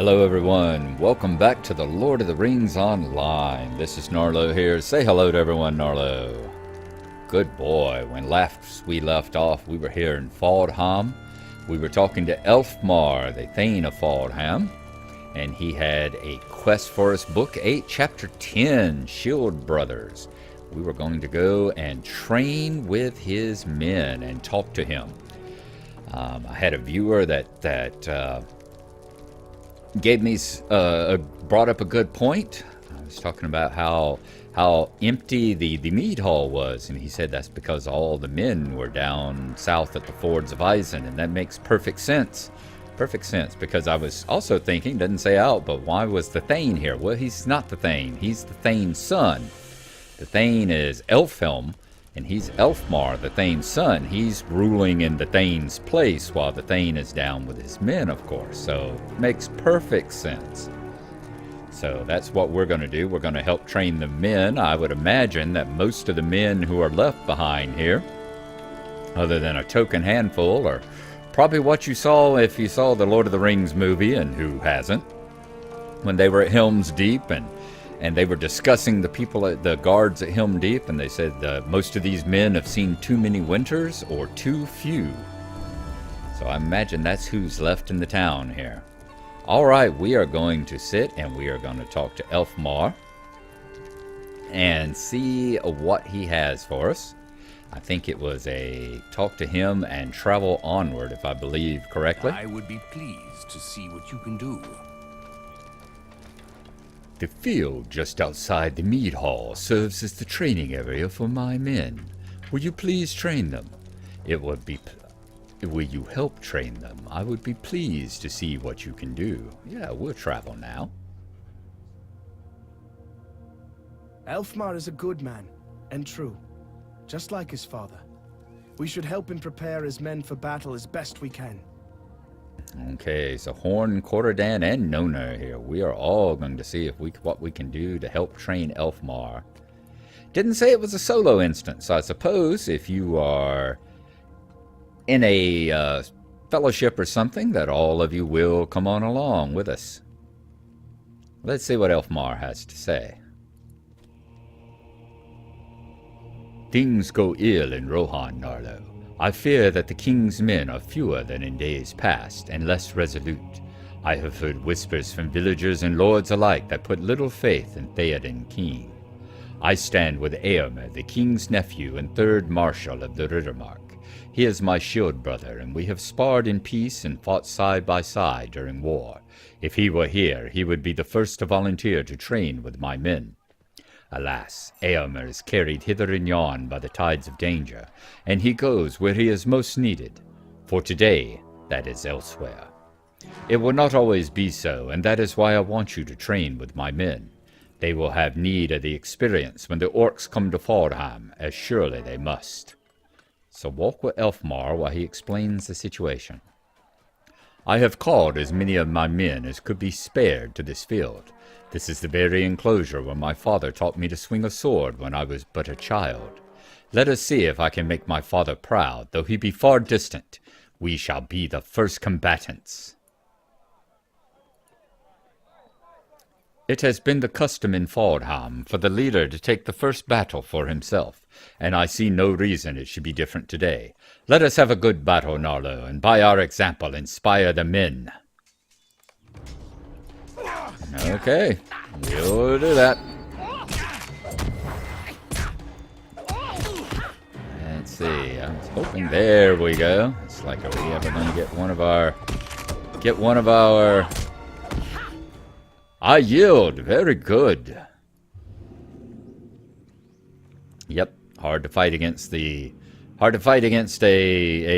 Hello everyone, welcome back to the Lord of the Rings Online. This is Gnarlo here. Say hello to everyone, Gnarlo. Good boy. When last we left off, we were here in Faldham. We were talking to Elfmar, the Thane of Faldham, and he had a quest for us, Book 8, Chapter 10, Shield Brothers. We were going to go and train with his men and talk to him. I had a viewer that gave me brought up a good point. I was talking about how empty the mead hall was, and he said that's because all the men were down south at the fords of Isen, and that makes perfect sense. Perfect sense, because I was also thinking, doesn't say out, but why was the Thane here? Well, he's not the Thane. He's the Thane's son. The Thane is Elfhelm, and he's Elfmar, the Thane's son. He's ruling in the Thane's place while the Thane is down with his men, of course. So it makes perfect sense. So that's what we're going to do. We're going to help train the men. I would imagine that most of the men who are left behind here, other than a token handful, are probably what you saw if you saw the Lord of the Rings movie, and who hasn't, when they were at Helm's Deep and they were discussing the guards at Helm Deep, and they said most of these men have seen too many winters or too few. So I imagine that's who's left in the town here. All right, we are going to sit and we are going to talk to Elfmar and see what he has for us. I think it was a talk to him and travel onward, if I believe correctly. I would be pleased to see what you can do. The field just outside the mead hall serves as the training area for my men. Will you please train them? Will you help train them? I would be pleased to see what you can do. Yeah, we'll travel now. Elfmar is a good man, and true, just like his father. We should help him prepare his men for battle as best we can. Okay, so Horn, Courtship, and Nona are here. We are all going to see what we can do to help train Elfmar. Didn't say it was a solo instance. I suppose if you are in a fellowship or something, that all of you will come on along with us. Let's see what Elfmar has to say. Things go ill in Rohan, Gnarlo. I fear that the king's men are fewer than in days past, and less resolute. I have heard whispers from villagers and lords alike that put little faith in Theoden King. I stand with Eomer, the king's nephew and third marshal of the Riddermark. He is my shield brother, and we have sparred in peace and fought side by side during war. If he were here, he would be the first to volunteer to train with my men. Alas, Eomer is carried hither and yon by the tides of danger, and he goes where he is most needed. For today, that is elsewhere. It will not always be so, and that is why I want you to train with my men. They will have need of the experience when the orcs come to Faldham, as surely they must. So walk with Elfmar while he explains the situation. I have called as many of my men as could be spared to this field. This is the very enclosure where my father taught me to swing a sword when I was but a child. Let us see if I can make my father proud, though he be far distant. We shall be the first combatants. It has been the custom in Faldham for the leader to take the first battle for himself, and I see no reason it should be different today. Let us have a good battle, Gnarlo, and by our example inspire the men. Okay, we'll do that. Let's see, I was hoping, there we go. It's like, are we ever going to get one of our, I yield, very good. Yep, hard to fight against a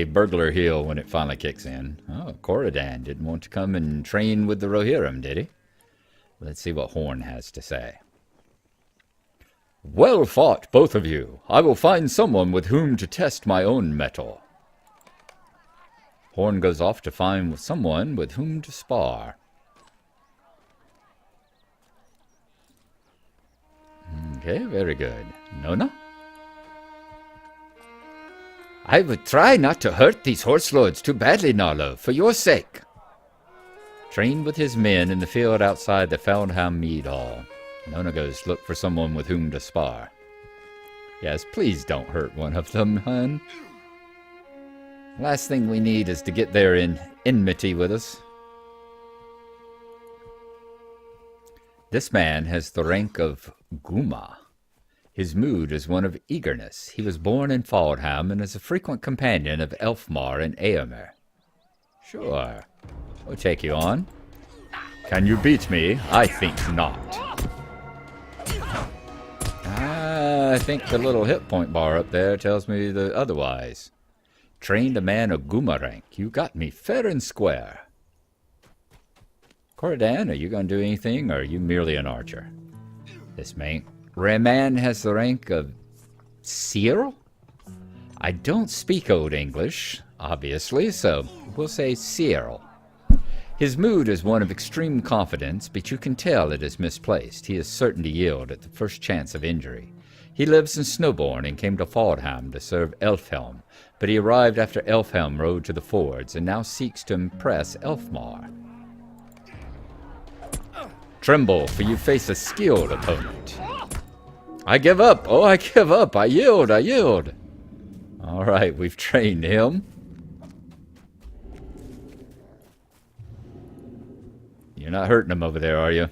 burglar heel when it finally kicks in. Oh, Courtship didn't want to come and train with the Rohirrim, did he? Let's see what Horn has to say. Well fought, both of you. I will find someone with whom to test my own mettle. Horn goes off to find someone with whom to spar. Okay, very good. Nona? I would try not to hurt these horse lords too badly, Gnarlo, for your sake. Trained with his men in the field outside the Feldham Mead Hall. Nona goes look for someone with whom to spar. Yes, please don't hurt one of them, hun. Last thing we need is to get there in enmity with us. This man has the rank of Guma. His mood is one of eagerness. He was born in Faldham and is a frequent companion of Elfmar and Eomer. Sure, we'll take you on. Can you beat me? I think not. I think the little hit point bar up there tells me the otherwise. Trained a man of Guma rank. You got me fair and square. Cordan, are you going to do anything, or are you merely an archer? This man has the rank of Cyril? I don't speak Old English, obviously, so we'll say Cyril. His mood is one of extreme confidence, but you can tell it is misplaced. He is certain to yield at the first chance of injury. He lives in Snowbourne and came to Faldham to serve Elfhelm, but he arrived after Elfhelm rode to the fords and now seeks to impress Elfmar. Tremble, for you face a skilled opponent. I give up. Oh, I give up. I yield. I yield. All right, we've trained him. You're not hurting him over there, are you?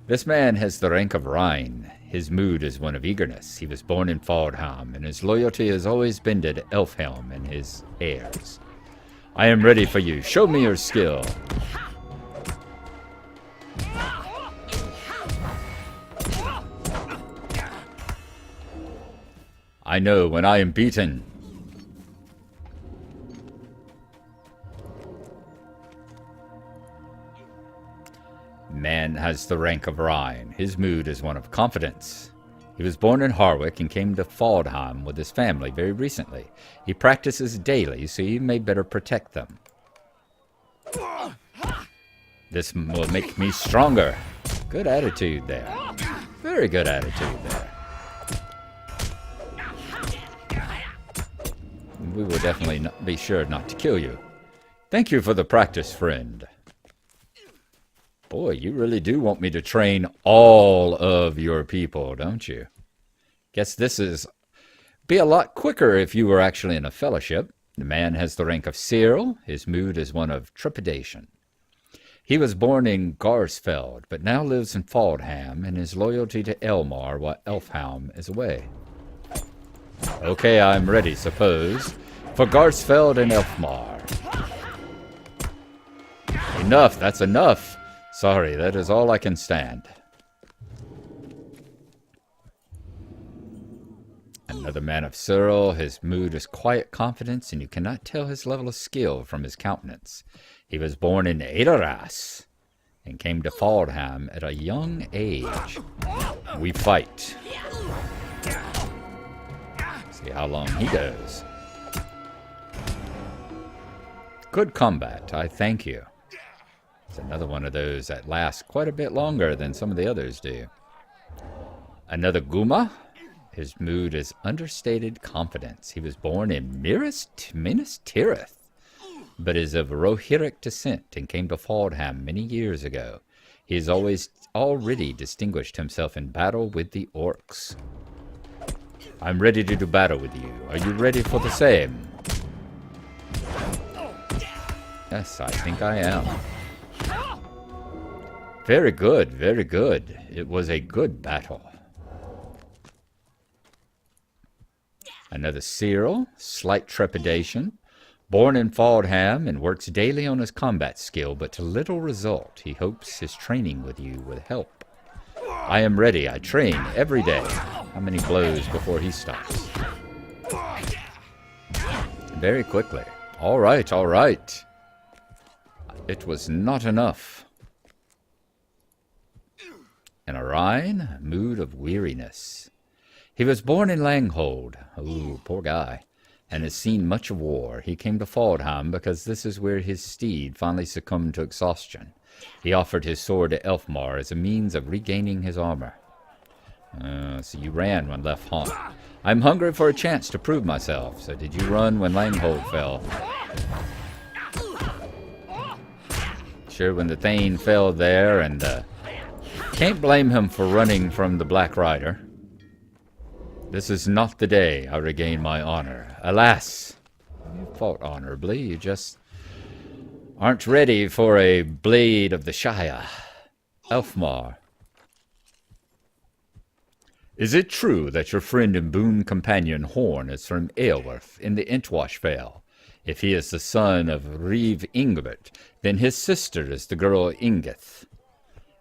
This man has the rank of Rhine. His mood is one of eagerness. He was born in Faldham, and his loyalty has always been to Elfhelm and his heirs. I am ready for you. Show me your skill. I know when I am beaten. Man has the rank of Rhine. His mood is one of confidence. He was born in Harwick and came to Faldheim with his family very recently. He practices daily, so he may better protect them. This will make me stronger. Good attitude there. Very good attitude there. We will definitely be sure not to kill you. Thank you for the practice, friend. Boy, you really do want me to train all of your people, don't you? Guess this is be a lot quicker if you were actually in a fellowship. The man has the rank of Cyril. His mood is one of trepidation. He was born in Garsfeld, but now lives in Faldham, and his loyalty to Elmar while Elfhelm is away. Okay, I'm ready, suppose, for Garsfeld and Elfmar. Enough, that's enough. Sorry, that is all I can stand. Another man of Cyril. His mood is quiet confidence, and you cannot tell his level of skill from his countenance. He was born in Edoras and came to Faldham at a young age. We fight. See how long he goes. Good combat, I thank you. It's another one of those that lasts quite a bit longer than some of the others do. Another Guma. His mood is understated confidence. He was born in Minas Tirith, but is of Rohirrim descent and came to Faldham many years ago. He has already distinguished himself in battle with the orcs. I'm ready to do battle with you. Are you ready for the same? Yes, I think I am. Very good, very good. It was a good battle. Another Cyril, slight trepidation. Born in Faldham and works daily on his combat skill, but to little result. He hopes his training with you will help. I am ready. I train every day. How many blows before he stops? Very quickly. All right, all right. It was not enough. And Orion, mood of weariness. He was born in Langhold. Ooh, poor guy. And has seen much of war. He came to Faldham because this is where his steed finally succumbed to exhaustion. He offered his sword to Elfmar as a means of regaining his armor. So you ran when left haunt. I'm hungry for a chance to prove myself. So did you run when Langhold fell? Sure, when the Thane fell there, and can't blame him for running from the Black Rider. This is not the day I regain my honor. Alas, you fought honorably. You just aren't ready for a blade of the Shire. Elfmar. Is it true that your friend and boon companion Horn is from Aelworth in the Entwash Vale? If he is the son of Reeve Ingbert, then his sister is the girl Ingith.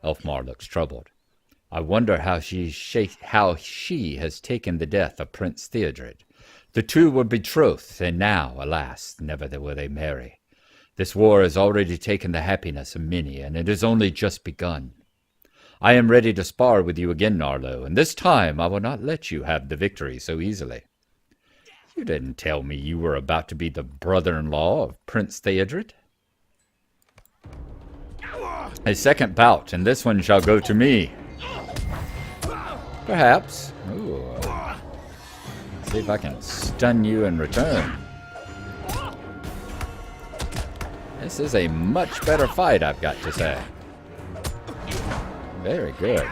Elfmar looks troubled. I wonder how she has taken the death of Prince Theodred. The two were betrothed, and now, alas, never will they marry. This war has already taken the happiness of many, and it has only just begun. I am ready to spar with you again, Gnarlo, and this time I will not let you have the victory so easily. You didn't tell me you were about to be the brother-in-law of Prince Theodred. A second bout, and this one shall go to me. Perhaps. Ooh. See if I can stun you in return. This is a much better fight, I've got to say. Very good.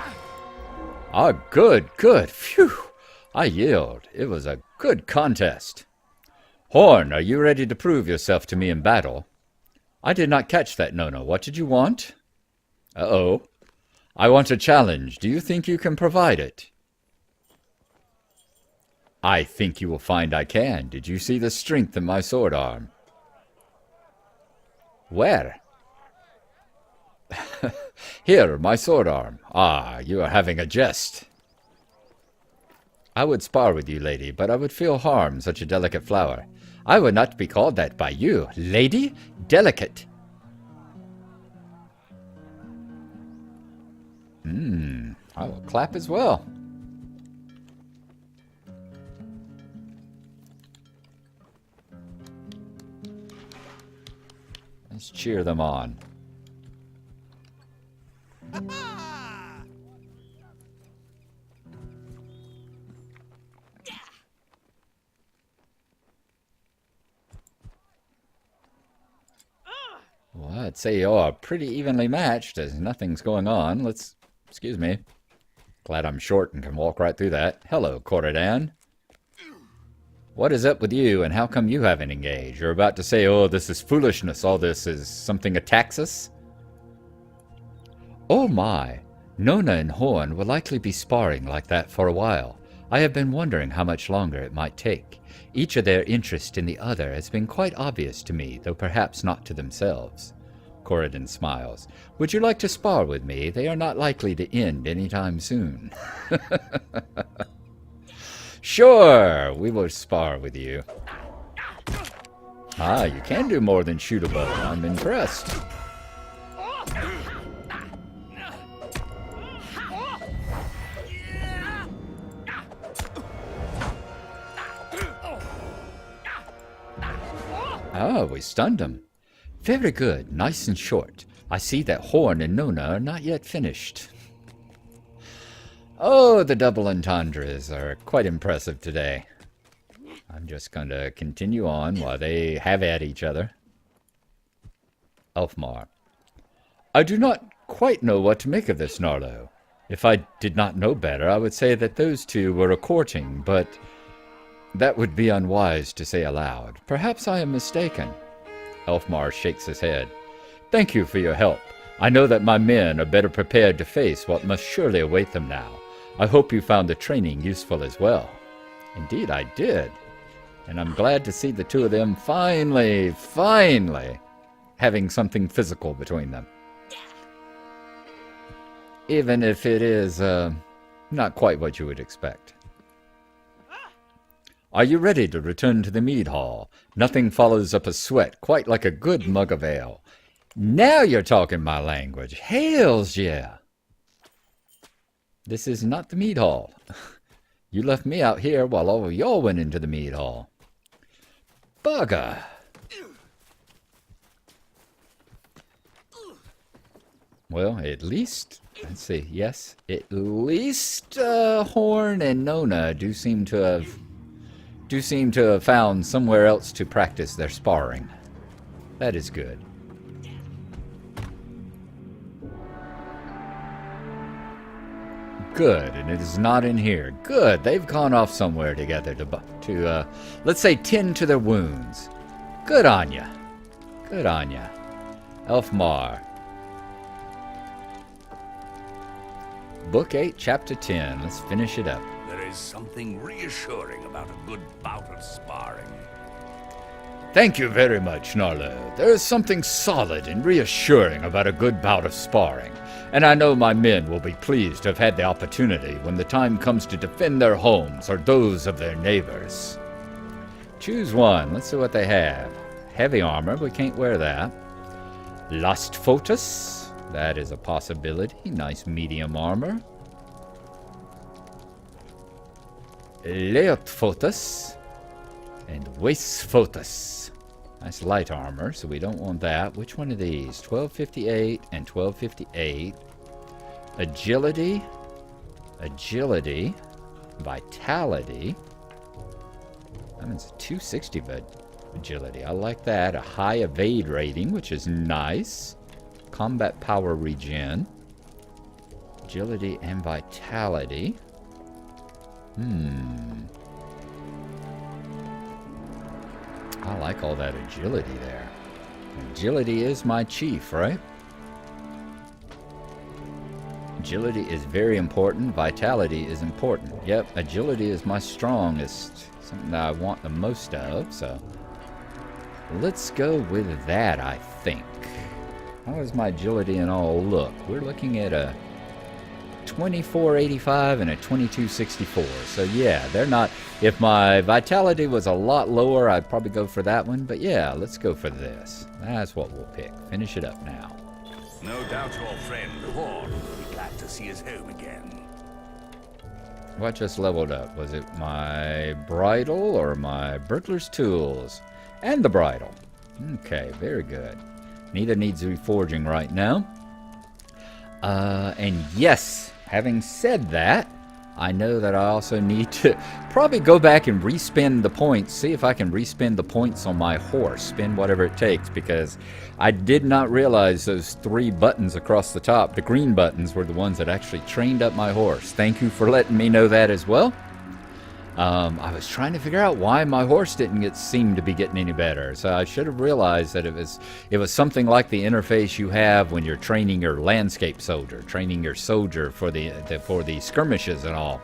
Ah, good. Phew. I yield. It was a good contest. Horn, are you ready to prove yourself to me in battle? I did not catch that, Nona. What did you want? Uh-oh. I want a challenge. Do you think you can provide it? I think you will find I can. Did you see the strength in my sword arm? Where? Here, my sword arm. Ah, you are having a jest. I would spar with you, lady, but I would feel harm, such a delicate flower. I would not be called that by you. Lady? Delicate. I will clap as well. Let's cheer them on. Well, I'd say you are pretty evenly matched as nothing's going on. Excuse me. Glad I'm short and can walk right through that. Hello, Corridan. What is up with you, and how come you haven't engaged? You're about to say, oh, this is foolishness. All this is something attacks us? Oh my. Nona and Horn will likely be sparring like that for a while. I have been wondering how much longer it might take. Each of their interest in the other has been quite obvious to me, though perhaps not to themselves. Corridan smiles. Would you like to spar with me? They are not likely to end anytime soon. Sure, we will spar with you. Ah, you can do more than shoot a bow. I'm impressed. Oh, we stunned him. Very good, nice and short. I see that Horn and Nona are not yet finished. Oh, the double entendres are quite impressive today. I'm just going to continue on while they have at each other. Elfmar. I do not quite know what to make of this, Gnarlo. If I did not know better, I would say that those two were a-courting, but that would be unwise to say aloud. Perhaps I am mistaken. Elfmar shakes his head. Thank you for your help. I know that my men are better prepared to face what must surely await them now. I hope you found the training useful as well. Indeed I did. And I'm glad to see the two of them finally having something physical between them. Even if it is not quite what you would expect. Are you ready to return to the mead hall? Nothing follows up a sweat quite like a good mug of ale. Now you're talking my language. Hails yeah. This is not the mead hall. You left me out here while all of y'all went into the mead hall. Bugger. Well, at least, let's see, yes, at least Horn and Nona do seem to have found somewhere else to practice their sparring. That is good. Good, and it is not in here. Good, they've gone off somewhere together to let's say, tend to their wounds. Good on ya. Good on ya. Elfmar. Book 8, Chapter 10. Let's finish it up. There is something reassuring about a good bout of sparring. Thank you very much, Gnarlo. There is something solid and reassuring about a good bout of sparring, and I know my men will be pleased to have had the opportunity when the time comes to defend their homes or those of their neighbors. Choose one. Let's see what they have. Heavy armor, we can't wear that. Lust Photus, that is a possibility. Nice medium armor. Leot Photus and Waist Photus. Nice light armor, so we don't want that. Which one of these? 1258 and 1258. Agility. Agility. Vitality. That means 260 agility. I like that. A high evade rating, which is nice. Combat power regen. Agility and vitality. I like all that agility there. Agility is my chief, right? Agility is very important. Vitality is important. Yep, agility is my strongest. Something that I want the most of, so let's go with that, I think. How does my agility and all look? We're looking at a 2485 and a 2264. So yeah, they're not... If my vitality was a lot lower, I'd probably go for that one. But yeah, let's go for this. That's what we'll pick. Finish it up now. No doubt your friend Horn will be glad to see his home again. What just leveled up? Was it my bridle or my burglar's tools? And the bridle. Okay, very good. Neither needs reforging right now. And yes, having said that, I know that I also need to probably go back and respend the points, see if I can respend the points on my horse, spend whatever it takes, because I did not realize those 3 buttons across the top, the green buttons, were the ones that actually trained up my horse. Thank you for letting me know that as well. I was trying to figure out why my horse didn't seem to be getting any better. So I should have realized that it was something like the interface you have when you're training your landscape soldier, training your soldier for the skirmishes and all.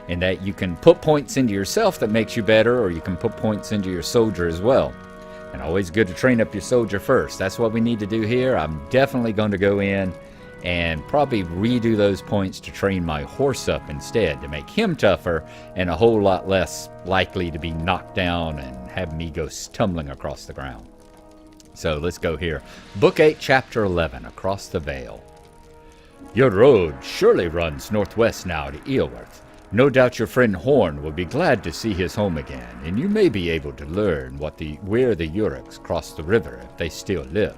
And that you can put points into yourself that makes you better, or you can put points into your soldier as well. And always good to train up your soldier first. That's what we need to do here. I'm definitely going to go in and probably redo those points to train my horse up instead, to make him tougher and a whole lot less likely to be knocked down and have me go tumbling across the ground. So let's go here. Book 8, Chapter 11, Across the Vale. Your road surely runs northwest now to Eowyrth. No doubt your friend Horn will be glad to see his home again, and you may be able to learn where the Uruks crossed the river if they still live.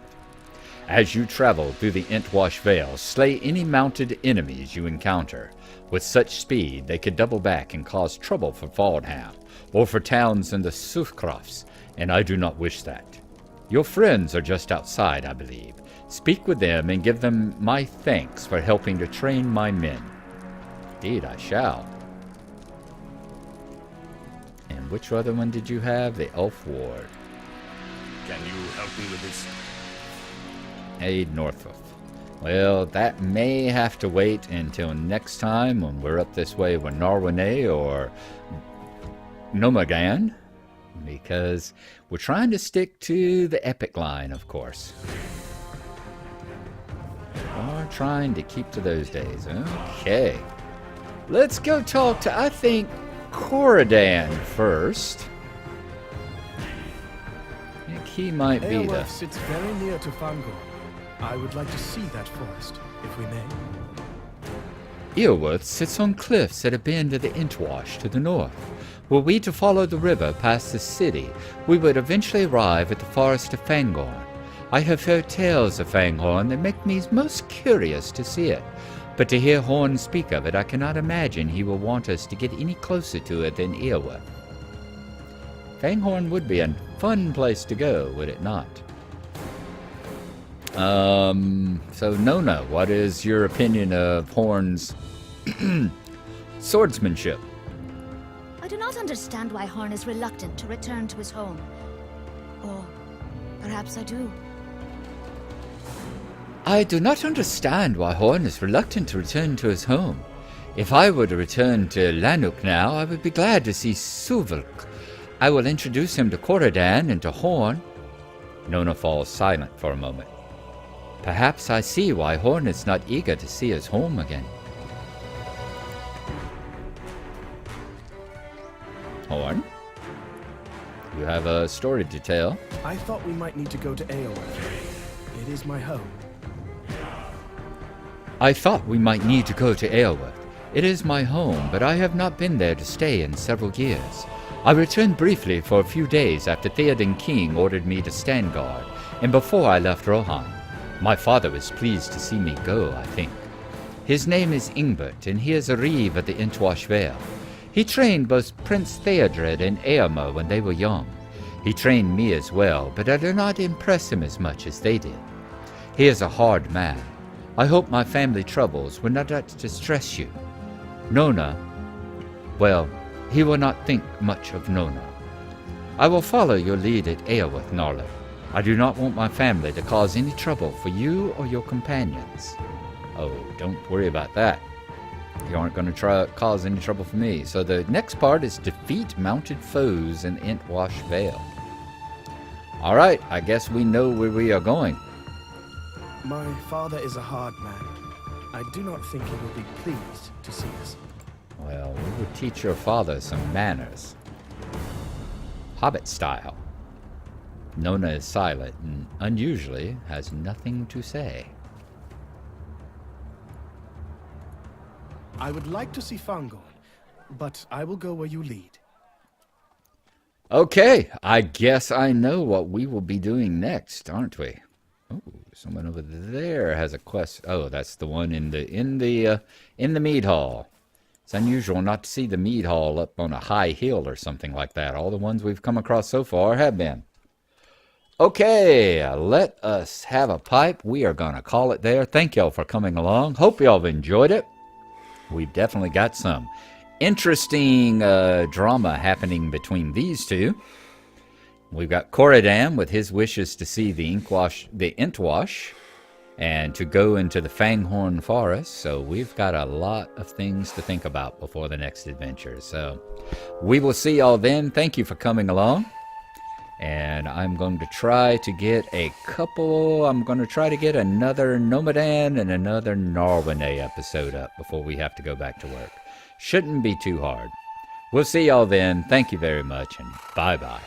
As you travel through the Entwash Vale, slay any mounted enemies you encounter. With such speed, they could double back and cause trouble for Faldham, or for towns in the Soothcrofts, and I do not wish that. Your friends are just outside, I believe. Speak with them and give them my thanks for helping to train my men. Indeed, I shall. And which other one did you have? The Elf Ward. Can you help me with this? Aid Norfolk. Well, that may have to wait until next time when we're up this way with Narwane or Nomagan, because we're trying to stick to the epic line, of course. We're trying to keep to those days. Okay. Let's go talk to, I think, Corridan first. I think he might be the... Eowyrth sits very near to Fangor. I would like to see that forest, if we may. Eowyrth sits on cliffs at a bend of the Entwash to the north. Were we to follow the river past the city, we would eventually arrive at the forest of Fangorn. I have heard tales of Fangorn that make me most curious to see it, but to hear Horn speak of it, I cannot imagine he will want us to get any closer to it than Eowyrth. Fangorn would be a fun place to go, would it not? So Nona, what is your opinion of Horn's swordsmanship. I do not understand why Horn is reluctant to return to his home. Or perhaps I do. I do not understand why Horn is reluctant to return to his home. If I were to return to Lanuk now, I would be glad to see Suvulk. I will introduce him to Corodan and to Horn. Nona falls silent for a moment. Perhaps I see why Horn is not eager to see his home again. Horn? You have a story to tell. I thought we might need to go to Eowyn. It is my home. I thought we might need to go to Eowyn. It is my home, but I have not been there to stay in several years. I returned briefly for a few days after Theoden King ordered me to stand guard, and before I left Rohan. My father was pleased to see me go, I think. His name is Ingbert, and he is a reeve of the Entwash Vale. He trained both Prince Theodred and Eomer when they were young. He trained me as well, but I do not impress him as much as they did. He is a hard man. I hope my family troubles will not distress you. Nona, well, he will not think much of Nona. I will follow your lead at Eowyn, Gnarlo. I do not want my family to cause any trouble for you or your companions. Oh, don't worry about that. You aren't going to cause any trouble for me. So the next part is defeat mounted foes in Entwash Vale. All right, I guess we know where we are going. My father is a hard man. I do not think he will be pleased to see us. Well, we will teach your father some manners. Hobbit style. Nona is silent and, unusually, has nothing to say. I would like to see Fangorn, but I will go where you lead. Okay, I guess I know what we will be doing next, aren't we? Oh, someone over there has a quest. Oh, that's the one in the mead hall. It's unusual not to see the mead hall up on a high hill or something like that. All the ones we've come across so far have been. Okay, let us have a pipe. We are going to call it there. Thank y'all for coming along. Hope y'all have enjoyed it. We've definitely got some interesting drama happening between these two. We've got Corodan with his wishes to see the Entwash and to go into the Fanghorn Forest. So we've got a lot of things to think about before the next adventure. So we will see y'all then. Thank you for coming along. And I'm going to try to get another Nomadan and another Narwhal episode up before we have to go back to work. Shouldn't be too hard. We'll see y'all then. Thank you very much, and bye-bye.